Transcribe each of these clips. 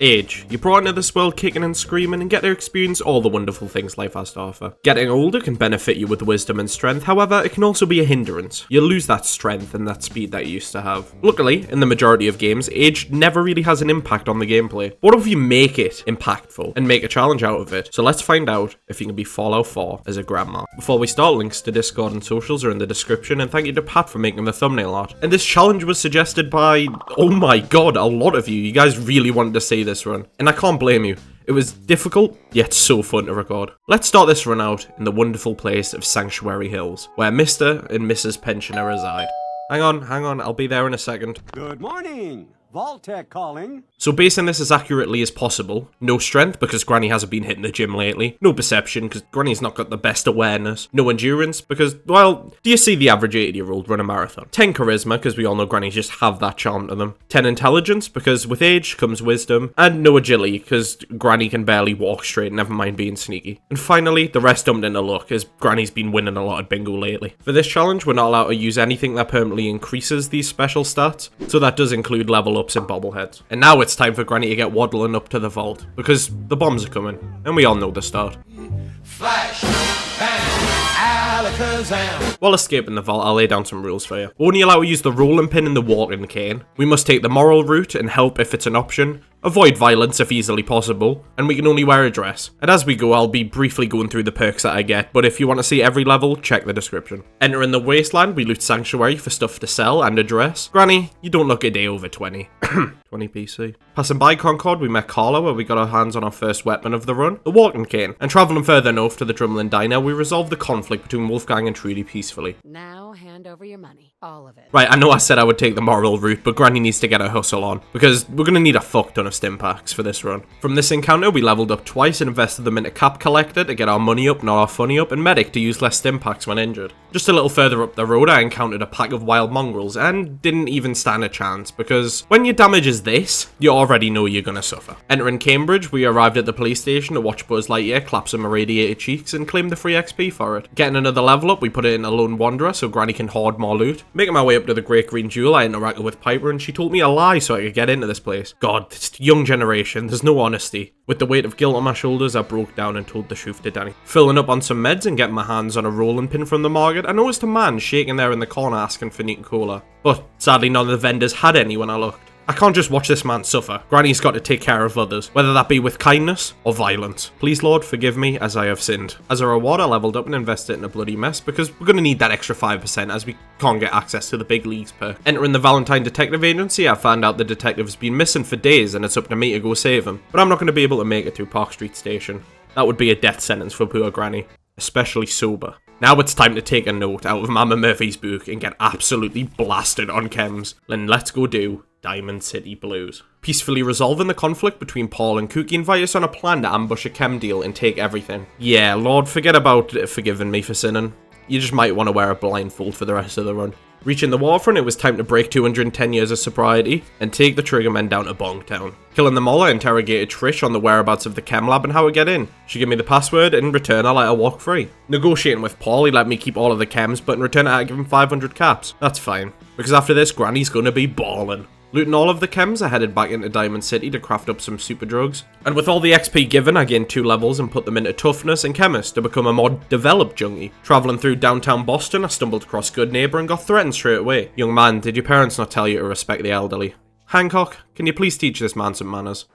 Age. You're brought into this world kicking and screaming and get to experience all the wonderful things life has to offer. Getting older can benefit you with wisdom and strength, however, it can also be a hindrance. You'll lose that strength and that speed that you used to have. Luckily, in the majority of games, age never really has an impact on the gameplay. What if you make it impactful and make a challenge out of it? So let's find out if you can be Fallout 4 as a grandma. Before we start, links to Discord and socials are in the description, and thank you to Pat for making the thumbnail art. And this challenge was suggested by, oh my god, a lot of you. You guys really wanted to see this run, and I can't blame you. It was difficult, yet so fun to record. Let's start this run out in the wonderful place of Sanctuary Hills, where Mr. and Mrs. Pensioner reside. Hang on, I'll be there in a second. Good morning! Vault-Tec calling. So basing this as accurately as possible, no strength because Granny hasn't been hitting the gym lately, no perception because Granny's not got the best awareness, no endurance because, well, do you see the average 80-year-old run a marathon? 10 charisma because we all know Grannies just have that charm to them, 10 intelligence because with age comes wisdom, and no agility because Granny can barely walk straight, never mind being sneaky. And finally, the rest dumped into luck as Granny's been winning a lot at bingo lately. For this challenge, we're not allowed to use anything that permanently increases these special stats, so that does include level ups and bobbleheads. And now it's time for Granny to get waddling up to the vault, because the bombs are coming, and we all know the start. Flash, bang, alakazam. While escaping the vault, I'll lay down some rules for you. We're only allowed to use the rolling pin and the walking cane. We must take the moral route and help if it's an option. Avoid violence if easily possible, and we can only wear a dress. And as we go, I'll be briefly going through the perks that I get, but if you want to see every level, check the description. Entering the wasteland, we loot Sanctuary for stuff to sell and a dress. Granny, you don't look a day over 20. 20 PC. Passing by Concord, we met Carla, where we got our hands on our first weapon of the run, the walking cane. And travelling further north to the Drumlin Diner, we resolved the conflict between Wolfgang and Trudy peacefully. Now hand over your money. All of it. Right, I know I said I would take the moral route, but Granny needs to get her hustle on, because we're going to need a fuck ton of stim packs for this run. From this encounter, we leveled up twice and invested them into Cap Collector to get our money up, not our funny up, and Medic to use less stim packs when injured. Just a little further up the road, I encountered a pack of wild mongrels, and didn't even stand a chance, because when your damage is this, you already know you're going to suffer. Entering Cambridge, we arrived at the police station to watch Buzz Lightyear clap some irradiated cheeks and claim the free XP for it. Getting another level up, we put it in a Lone Wanderer so Granny can hoard more loot. Making my way up to the Great Green Jewel, I interacted with Piper and she told me a lie so I could get into this place. God, this young generation, there's no honesty. With the weight of guilt on my shoulders, I broke down and told the truth to Danny. Filling up on some meds and getting my hands on a rolling pin from the market, I noticed a man shaking there in the corner asking for neat cola. But sadly none of the vendors had any when I looked. I can't just watch this man suffer. Granny's got to take care of others, whether that be with kindness or violence. Please, Lord, forgive me as I have sinned. As a reward, I leveled up and invested in a bloody mess because we're going to need that extra 5% as we can't get access to the big leagues perk. Entering the Valentine Detective Agency, I found out the detective has been missing for days and it's up to me to go save him. But I'm not going to be able to make it through Park Street Station. That would be a death sentence for poor Granny, especially sober. Now it's time to take a note out of Mama Murphy's book and get absolutely blasted on chems. Then let's go do Diamond City Blues. Peacefully resolving the conflict between Paul and Cookie invite us on a plan to ambush a chem deal and take everything. Yeah, Lord, forget about forgiving me for sinning. You just might want to wear a blindfold for the rest of the run. Reaching the waterfront, it was time to break 210 years of sobriety and take the Triggermen down to Bongtown. Killing them all, I interrogated Trish on the whereabouts of the chem lab and how to get in. She gave me the password, and in return I let her walk free. Negotiating with Paul, he let me keep all of the chems, but in return I give him 500 caps. That's fine, because after this, Granny's gonna be ballin'. Looting all of the chems, I headed back into Diamond City to craft up some super drugs. And with all the XP given, I gained 2 levels and put them into Toughness and Chemist to become a more developed junkie. Travelling through downtown Boston, I stumbled across Good Neighbor and got threatened straight away. Young man, did your parents not tell you to respect the elderly? Hancock, can you please teach this man some manners?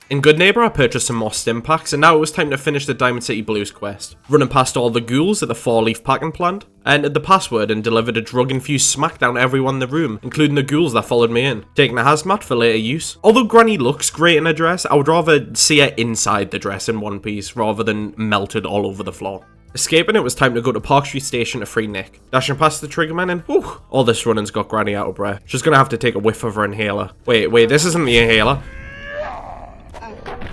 In Good Neighbor, I purchased some more stim packs, and now it was time to finish the Diamond City Blues quest. Running past all the ghouls at the 4-leaf packing plant, I entered the password and delivered a drug-infused smackdown to everyone in the room, including the ghouls that followed me in, taking a hazmat for later use. Although Granny looks great in a dress, I would rather see her inside the dress in one piece, rather than melted all over the floor. Escaping, it was time to go to Park Street Station to free Nick. Dashing past the Triggermen and whew, all this running's got Granny out of breath. She's gonna have to take a whiff of her inhaler. Wait, this isn't the inhaler.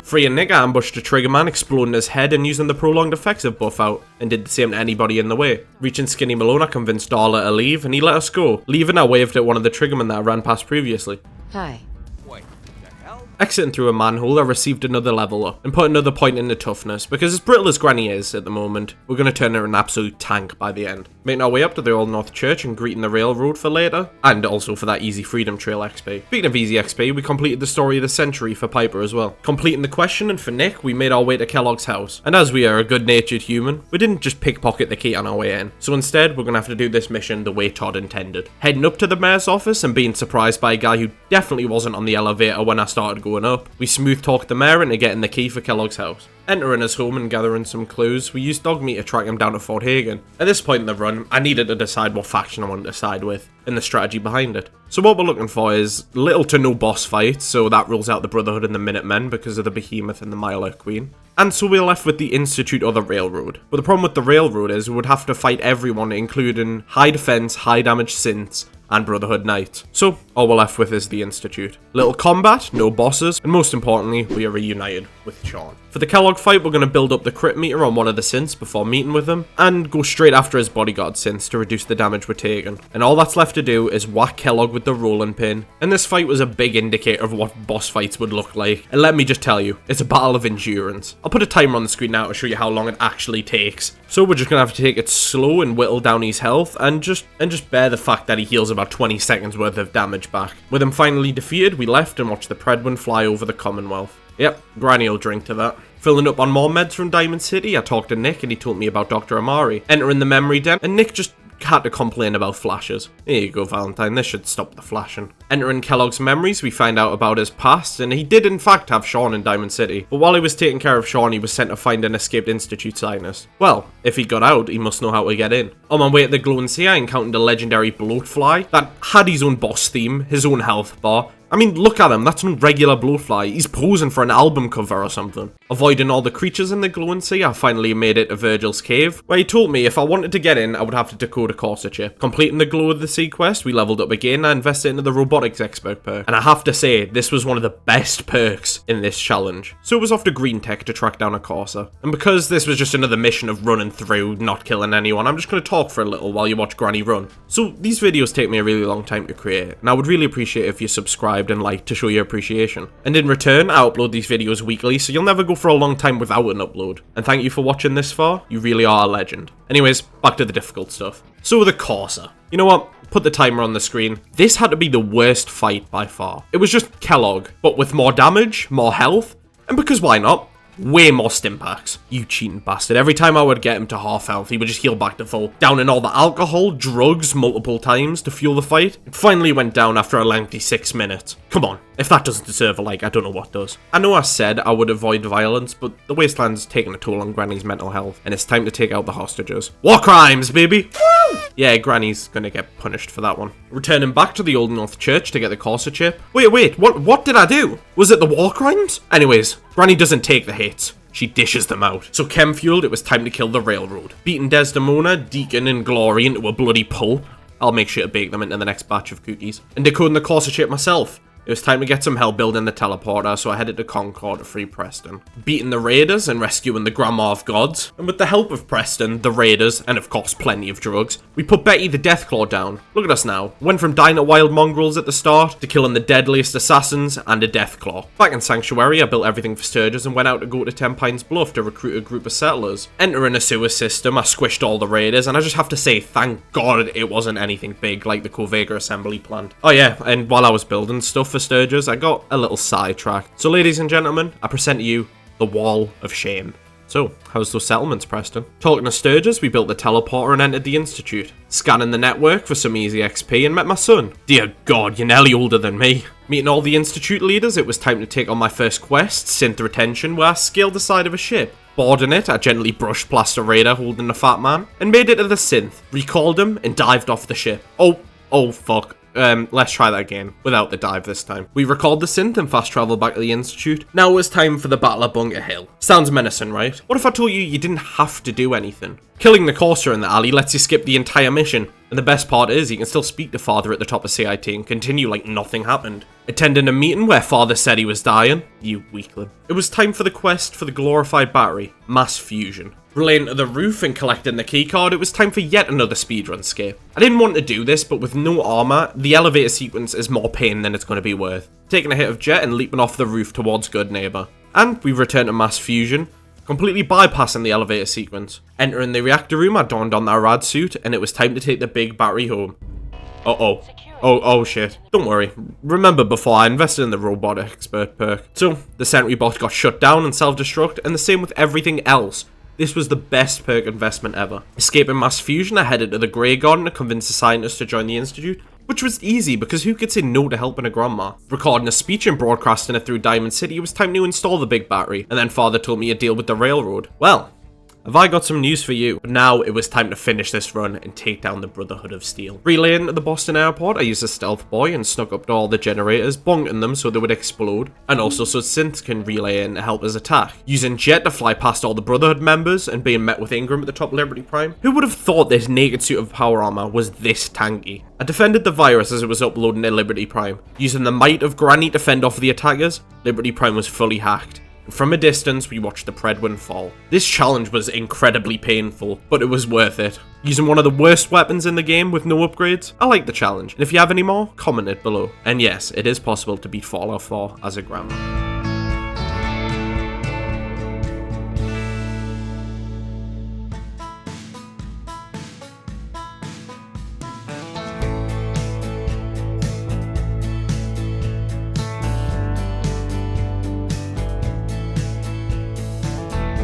Freeing Nick, I ambushed a Triggerman, exploding his head and using the prolonged effects of buff out, and did the same to anybody in the way. Reaching Skinny Malone, I convinced Darla to leave, and he let us go. Leaving, I waved at one of the Triggermen that I ran past previously. Hi. Wait, the hell? Exiting through a manhole, I received another level up and put another point into toughness, because as brittle as Granny is at the moment, we're going to turn her an absolute tank by the end. Making our way up to the Old North Church and greeting the railroad for later, and also for that easy Freedom Trail XP. Speaking of easy XP, we completed the story of the century for Piper as well. Completing the question, and for Nick, we made our way to Kellogg's house. And as we are a good-natured human, we didn't just pickpocket the key on our way in. So instead, we're going to have to do this mission the way Todd intended. Heading up to the mayor's office and being surprised by a guy who definitely wasn't on the elevator when I started going up, we smooth talked the mayor into getting the key for Kellogg's house. Entering his home and gathering some clues, we used Dogmeat to track him down to Fort Hagen. At this point in the run, I needed to decide what faction I wanted to side with, and the strategy behind it. So what we're looking for is little to no boss fights, so that rules out the Brotherhood and the Minutemen because of the Behemoth and the Mile Queen. And so we're left with the Institute or the Railroad. But the problem with the Railroad is we would have to fight everyone, including high defense, high damage synths, and Brotherhood Knights. So all we're left with is the Institute. Little combat, no bosses, and most importantly, we are reunited with Sean. For the Kellogg fight, we're going to build up the crit meter on one of the synths before meeting with him, and go straight after his bodyguard synths to reduce the damage we're taking. And all that's left to do is whack Kellogg with the rolling pin, and this fight was a big indicator of what boss fights would look like. And let me just tell you, it's a battle of endurance. I'll put a timer on the screen now to show you how long it actually takes. So we're just going to have to take it slow and whittle down his health, and just bear the fact that he heals about 20 seconds worth of damage back. With him finally defeated, we left and watched the Predwin fly over the Commonwealth. Yep, Granny will drink to that. Filling up on more meds from Diamond City, I talked to Nick and he told me about Dr. Amari. Entering the memory den, and Nick just had to complain about flashes. Here you go, Valentine, this should stop the flashing. Entering Kellogg's memories, we find out about his past, and he did in fact have Sean in Diamond City. But while he was taking care of Sean, he was sent to find an escaped Institute scientist. Well, if he got out, he must know how to get in. On my way at the Glowing Sea, I encountered the legendary Bloatfly that had his own boss theme, his own health bar. I mean, look at him, that's no regular Bloatfly, he's posing for an album cover or something. Avoiding all the creatures in the Glowing Sea, I finally made it to Virgil's cave, where he told me if I wanted to get in, I would have to decode a Corser chip. Completing the Glow of the Sea quest, we leveled up again, I invested into the Robotics Expert perk, and I have to say, this was one of the best perks in this challenge. So it was off to Green Tech to track down a Corser. And because this was just another mission of running through, not killing anyone, I'm just going to talk for a little while you watch Granny run. So these videos take me a really long time to create, and I would really appreciate if you subscribed and liked to show your appreciation. And in return, I upload these videos weekly, so you'll never go for a long time without an upload. And thank you for watching this far, you really are a legend. Anyways, back to the difficult stuff. So the Corser. You know what? Put the timer on the screen. This had to be the worst fight by far. It was just Kellogg, but with more damage, more health, and because why not? Way more stim packs. You cheating bastard. Every time I would get him to half health, he would just heal back to full. Downing all the alcohol, drugs multiple times to fuel the fight. It finally went down after a lengthy 6 minutes. Come on. If that doesn't deserve a like, I don't know what does. I know I said I would avoid violence, but the wasteland's taking a toll on Granny's mental health, and it's time to take out the hostages. War crimes, baby! Woo! Yeah, Granny's gonna get punished for that one. Returning back to the Old North Church to get the Corser chip. Wait, what did I do? Was it the war crimes? Anyways, Granny doesn't take the hits. She dishes them out. So chem-fueled, it was time to kill the railroad. Beating Desdemona, Deacon, and Glory into a bloody pulp. I'll make sure to bake them into the next batch of cookies. And decoding the Corser chip myself. It was time to get some help building the teleporter, so I headed to Concord to free Preston. Beating the raiders and rescuing the Grandma of Gods. And with the help of Preston, the raiders, and of course plenty of drugs, we put Betty the Deathclaw down. Look at us now. Went from dying at wild mongrels at the start, to killing the deadliest assassins and a Deathclaw. Back in Sanctuary, I built everything for Sturgis and went out to go to 10 Pines Bluff to recruit a group of settlers. Entering a sewer system, I squished all the raiders, and I just have to say, thank God it wasn't anything big like the Corvega assembly plant. Oh yeah, and while I was building stuff for Sturgis, I got a little sidetracked. So ladies and gentlemen, I present to you the Wall of Shame. So, how's those settlements, Preston? Talking to Sturgis, we built the teleporter and entered the Institute. Scanning the network for some easy XP and met my son. Dear God, you're nearly older than me. Meeting all the Institute leaders, it was time to take on my first quest, Synth Retention, where I scaled the side of a ship. Boarding it, I gently brushed past a raider holding the fat man, and made it to the synth, recalled him, and dived off the ship. Oh fuck. Let's try that again, without the dive this time. We recalled the synth and fast traveled back to the Institute. Now it was time for the Battle of Bunker Hill. Sounds menacing, right? What if I told you you didn't have to do anything? Killing the Corser in the alley lets you skip the entire mission. And the best part is, you can still speak to Father at the top of CIT and continue like nothing happened. attending a meeting where father said he was dying. You weakling. It was time for the quest for the glorified battery, mass fusion. Relating to the roof and collecting the keycard, it was time for yet another speedrun skip. I didn't want to do this, but with no armor, the elevator sequence is more pain than it's going to be worth. Taking a hit of jet and leaping off the roof towards good neighbor. And we return to mass fusion, completely bypassing the elevator sequence. Entering the reactor room, I donned on that rad suit, and it was time to take the big battery home. Uh-oh. Oh shit. Don't worry. Remember before, I invested in the robot expert perk. So, the sentry bot got shut down and self-destruct, and the same with everything else. This was the best perk investment ever. Escaping mass fusion, I headed to the Grey Garden to convince the scientists to join the Institute, which was easy because who could say no to helping a grandma? Recording a speech and broadcasting it through Diamond City, it was time to install the big battery, and then father told me to deal with the railroad. Well, have I got some news for you? But now it was time to finish this run and take down the Brotherhood of Steel. Relaying to the Boston airport, I used a stealth boy and snuck up to all the generators, bonking them so they would explode, and also so synths can relay in to help us attack. Using jet to fly past all the Brotherhood members and being met with Ingram at the top of Liberty Prime. Who would have thought this naked suit of power armor was this tanky? I defended the virus as it was uploading to Liberty Prime. Using the might of Granny to fend off the attackers, Liberty Prime was fully hacked. From a distance, we watched the Predwin fall. This challenge was incredibly painful, but it was worth it. Using one of the worst weapons in the game with no upgrades, I like the challenge. And if you have any more, comment it below. And yes, it is possible to beat Fallout 4 as a grandma.